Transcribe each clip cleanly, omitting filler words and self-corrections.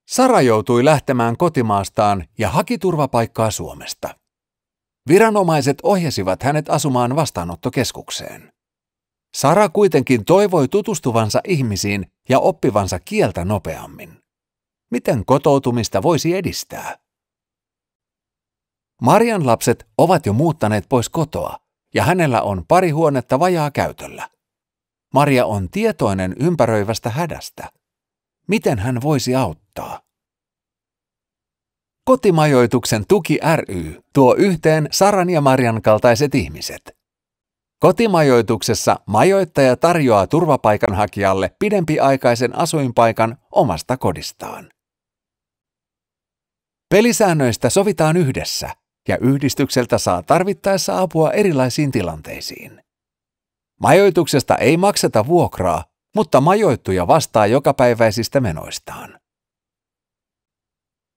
Sara joutui lähtemään kotimaastaan ja haki turvapaikkaa Suomesta. Viranomaiset ohjasivat hänet asumaan vastaanottokeskukseen. Sara kuitenkin toivoi tutustuvansa ihmisiin ja oppivansa kieltä nopeammin. Miten kotoutumista voisi edistää? Marian lapset ovat jo muuttaneet pois kotoa ja hänellä on pari huonetta vajaakäytöllä. Maria on tietoinen ympäröivästä hädästä. Miten hän voisi auttaa? Kotimajoituksen tuki ry tuo yhteen Saran ja Marian kaltaiset ihmiset. Kotimajoituksessa majoittaja tarjoaa turvapaikanhakijalle pidempiaikaisen asuinpaikan omasta kodistaan. Pelisäännöistä sovitaan yhdessä ja yhdistykseltä saa tarvittaessa apua erilaisiin tilanteisiin. Majoituksesta ei makseta vuokraa, mutta majoittuja vastaa jokapäiväisistä menoistaan.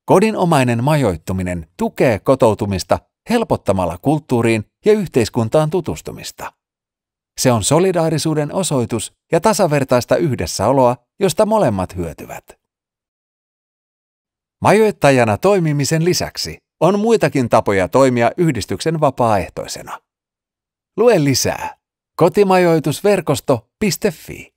Kodinomainen majoittuminen tukee kotoutumista helpottamalla kulttuuriin ja yhteiskuntaan tutustumista. Se on solidaarisuuden osoitus ja tasavertaista yhdessäoloa, josta molemmat hyötyvät. Majoittajana toimimisen lisäksi on muitakin tapoja toimia yhdistyksen vapaaehtoisena. Lue lisää kotimajoitusverkosto.fi